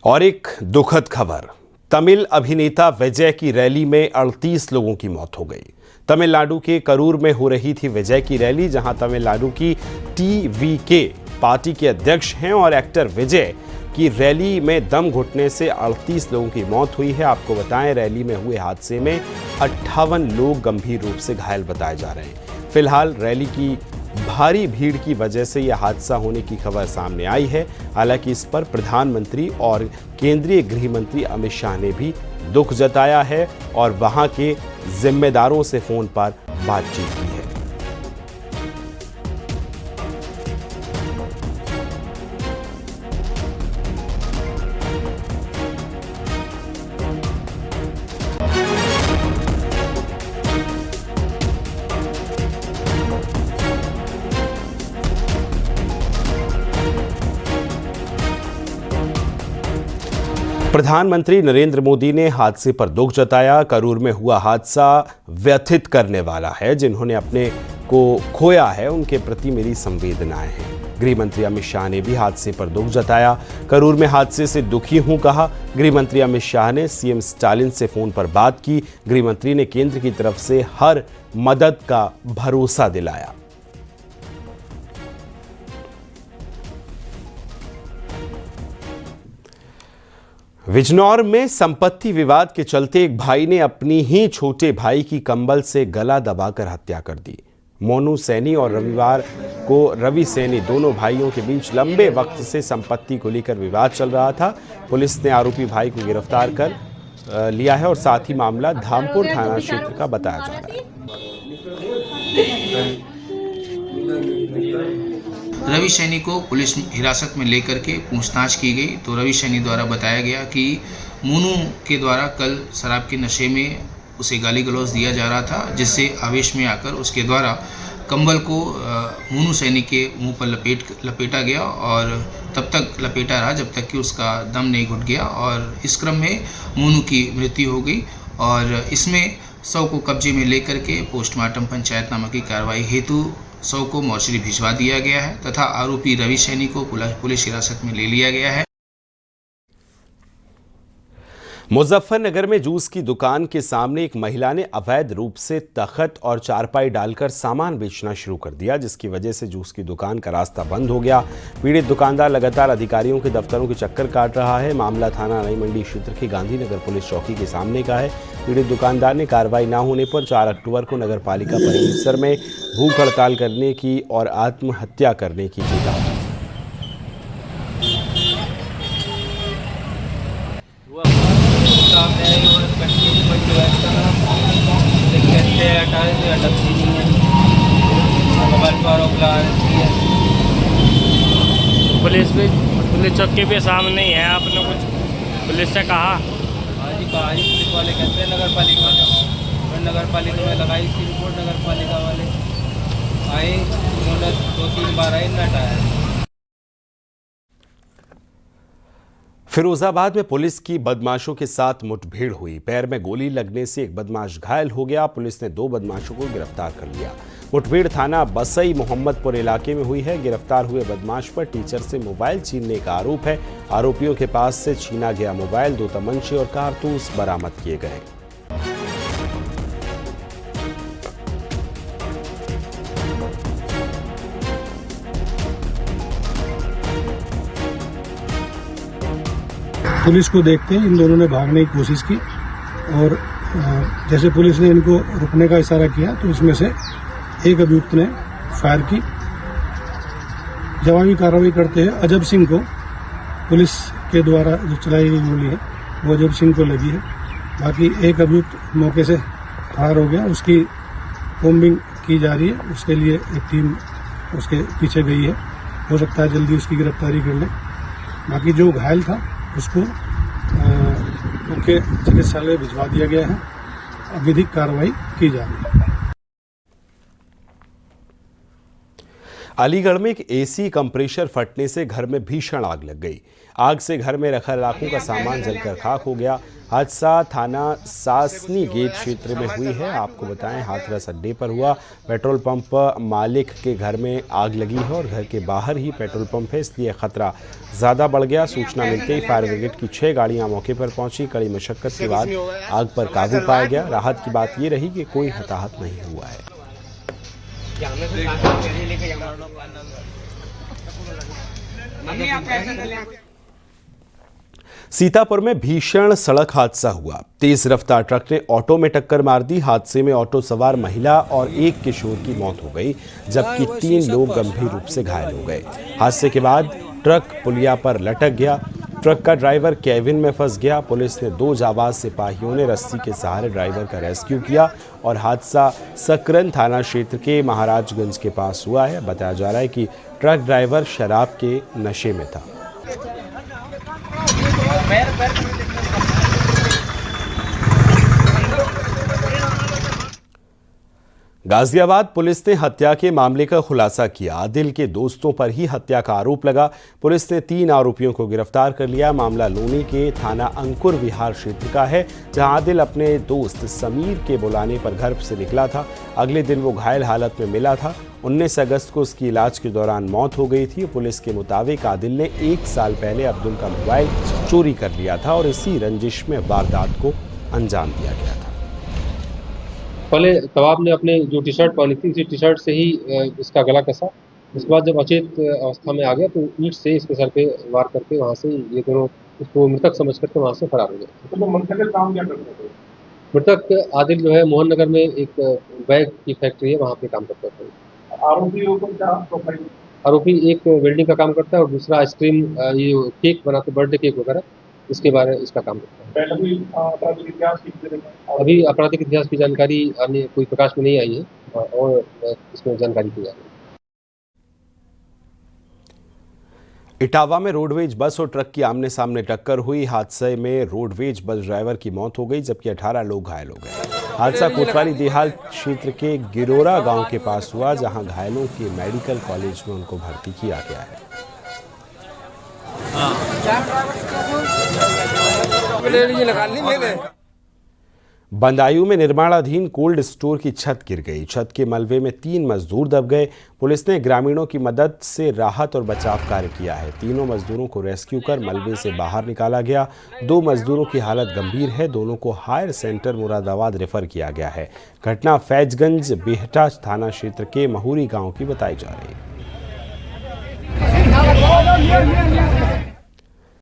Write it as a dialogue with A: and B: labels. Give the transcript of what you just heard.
A: और एक दुखद खबर, तमिल अभिनेता विजय की रैली में 38 लोगों की मौत हो गई। तमिलनाडु के करूर में हो रही थी विजय की रैली, जहां तमिलनाडु की टीवीके पार्टी के अध्यक्ष हैं और एक्टर विजय की रैली में दम घुटने से 38 लोगों की मौत हुई है। आपको बताएं, रैली में हुए हादसे में 58 लोग गंभीर रूप से घायल बताए जा रहे हैं। फिलहाल रैली की भारी भीड़ की वजह से यह हादसा होने की खबर सामने आई है। हालांकि इस पर प्रधानमंत्री और केंद्रीय गृह मंत्री अमित शाह ने भी दुख जताया है और वहां के जिम्मेदारों से फोन पर बातचीत की है। प्रधानमंत्री नरेंद्र मोदी ने हादसे पर दुख जताया। करूर में हुआ हादसा व्यथित करने वाला है। जिन्होंने अपने को खोया है उनके प्रति मेरी संवेदनाएं हैं। गृह मंत्री अमित शाह ने भी हादसे पर दुख जताया। करूर में हादसे से दुखी हूं, कहा। गृह मंत्री अमित शाह ने सीएम स्टालिन से फोन पर बात की। गृह मंत्री ने केंद्र की तरफ से हर मदद का भरोसा दिलाया। बिजनौर में संपत्ति विवाद के चलते एक भाई ने अपनी ही छोटे भाई की कंबल से गला दबाकर हत्या कर दी। मोनू सैनी और रविवार को रवि सैनी दोनों भाइयों के बीच लंबे वक्त से संपत्ति को लेकर विवाद चल रहा था। पुलिस ने आरोपी भाई को गिरफ्तार कर लिया है और साथ ही मामला धामपुर थाना क्षेत्र का बताया जा रहा है।
B: रवि सैनी को पुलिस हिरासत में लेकर के पूछताछ की गई तो रवि सैनी द्वारा बताया गया कि मोनू के द्वारा कल शराब के नशे में उसे गाली गलौज दिया जा रहा था, जिससे आवेश में आकर उसके द्वारा कंबल को मोनू सैनी के मुंह पर लपेटा गया और तब तक लपेटा रहा जब तक कि उसका दम नहीं घुट गया और इस क्रम में मोनू की मृत्यु हो गई। और इसमें शव को कब्जे में लेकर के पोस्टमार्टम पंचायतनामा की कार्रवाई हेतु शव को मोर्चरी भिजवा दिया गया है तथा आरोपी रवि सैनी को पुलिस हिरासत में ले लिया गया है।
A: मुजफ्फरनगर में जूस की दुकान के सामने एक महिला ने अवैध रूप से तख्त और चारपाई डालकर सामान बेचना शुरू कर दिया, जिसकी वजह से जूस की दुकान का रास्ता बंद हो गया। पीड़ित दुकानदार लगातार अधिकारियों के दफ्तरों के चक्कर काट रहा है। मामला थाना नई मंडी क्षेत्र के गांधीनगर पुलिस चौकी के सामने का है। पीड़ित दुकानदार ने कार्रवाई न होने पर 4 अक्टूबर को नगर पालिका परिसर में भूख हड़ताल करने की और आत्महत्या करने की चेतावनी।
C: पुलिस चौकी पे सामने ही है। आपने कुछ पुलिस से कहा?
D: हाँ जी, कहा जी। पुलिस वाले कहते हैं नगर पालिका में लगाई थी रिपोर्ट। नगर पालिका वाले आए, उन्होंने 2-3 बार आए, न हटाया।
A: फिरोजाबाद में पुलिस की बदमाशों के साथ मुठभेड़ हुई। पैर में गोली लगने से एक बदमाश घायल हो गया। पुलिस ने 2 बदमाशों को गिरफ्तार कर लिया। मुठभेड़ थाना बसई मोहम्मदपुर इलाके में हुई है। गिरफ्तार हुए बदमाश पर टीचर से मोबाइल छीनने का आरोप है। आरोपियों के पास से छीना गया मोबाइल, 2 तमंचे और कारतूस बरामद किए गए।
E: पुलिस को देखते ही इन दोनों ने भागने की कोशिश की और जैसे पुलिस ने इनको रुकने का इशारा किया तो इसमें से एक अभियुक्त ने फायर की। जवाबी कार्रवाई करते हुए अजब सिंह को, पुलिस के द्वारा जो चलाई गई गोली है वो अजब सिंह को लगी है। बाकी एक अभियुक्त मौके से फरार हो गया। उसकी कॉम्बिंग की जा रही है। उसके लिए एक टीम उसके पीछे गई है। हो सकता है जल्दी उसकी गिरफ्तारी कर ले। बाकी जो घायल था उसको मुख्य चिकित्सालय भिजवा दिया गया है। विधिक कार्रवाई की जा रही है।
A: अलीगढ़ में एक एसी कंप्रेशर फटने से घर में भीषण आग लग गई। आग से घर में रखा लाखों का सामान जलकर खाक हो गया। हादसा थाना सासनी गेट क्षेत्र में हुई है। आपको बताएं, हाथरस अड्डे पर हुआ। पेट्रोल पंप मालिक के घर में आग लगी है और घर के बाहर ही पेट्रोल पंप है, इसलिए खतरा ज़्यादा बढ़ गया। सूचना मिलते ही फायर ब्रिगेड की 6 गाड़ियां मौके पर पहुंची। कड़ी मशक्कत के बाद आग पर काबू पाया गया। राहत की बात ये रही कि कोई हताहत नहीं हुआ है। सीतापुर में भीषण सड़क हादसा हुआ। तेज रफ्तार ट्रक ने ऑटो में टक्कर मार दी। हादसे में ऑटो सवार महिला और एक किशोर की मौत हो गई, जबकि 3 लोग गंभीर रूप से घायल हो गए। हादसे के बाद ट्रक पुलिया पर लटक गया। ट्रक का ड्राइवर केबिन में फंस गया। पुलिस ने 2 जाबाज सिपाहियों ने रस्सी के सहारे ड्राइवर का रेस्क्यू किया और हादसा सकरन थाना क्षेत्र के महाराजगंज के पास हुआ है। बताया जा रहा है कि ट्रक ड्राइवर शराब के नशे में था। गाजियाबाद पुलिस ने हत्या के मामले का खुलासा किया। आदिल के दोस्तों पर ही हत्या का आरोप लगा। पुलिस ने 3 आरोपियों को गिरफ्तार कर लिया। मामला लोनी के थाना अंकुर विहार क्षेत्र का है, जहां आदिल अपने दोस्त समीर के बुलाने पर घर से निकला था। अगले दिन वो घायल हालत में मिला था। 19 अगस्त को उसकी इलाज के दौरान मौत हो गई थी। पुलिस के मुताबिक आदिल ने 1 साल पहले अब्दुल का मोबाइल चोरी कर लिया था और इसी रंजिश में वारदात को अंजाम दिया गया था।
F: पहले तवाब ने अपने जो टी शर्ट पहनी थी, उसी टी शर्ट से ही इसका गला कसा। उसके बाद जब अचेत अवस्था में आ गया तो ईंट से इसके सर पे वार करके वहाँ से ये दोनों उसको मृतक समझ करके वहाँ से फरार हो गए।
E: तो मृतक का काम क्या करते थे?
F: मृतक आदिल जो है मोहन नगर में एक बैग की फैक्ट्री है, वहाँ पे काम करता था।
E: आरोपियों को क्या प्रोफाइल?
F: आरोपी एक वेल्डिंग का काम करता है और दूसरा आइसक्रीम ये केक बनाते, बर्थडे केक वगैरह, इसके बारे में इसका काम करता है।
E: आपराधिक इतिहास की
F: अभी आपराधिक इतिहास की जानकारी अन्य कोई प्रकाश में नहीं आई है और इसमें जानकारी की जा रही है।
A: इटावा में रोडवेज बस और ट्रक की आमने सामने टक्कर हुई। हादसे में रोडवेज बस ड्राइवर की मौत हो गई, जबकि 18 लोग घायल हो गए। हादसा कोतवाली देहाल क्षेत्र के गिरोरा गांव के पास हुआ, जहां घायलों के मेडिकल कॉलेज में उनको भर्ती किया गया है। बंदायू में निर्माणाधीन कोल्ड स्टोर की छत गिर गई। छत के मलबे में 3 मजदूर दब गए। पुलिस ने ग्रामीणों की मदद से राहत और बचाव कार्य किया है। तीनों मजदूरों को रेस्क्यू कर मलबे से बाहर निकाला गया। 2 मजदूरों की हालत गंभीर है। दोनों को हायर सेंटर मुरादाबाद रेफर किया गया है। घटना फैजगंज बेहटा थाना क्षेत्र के महुरी गांव की बताई जा रही है।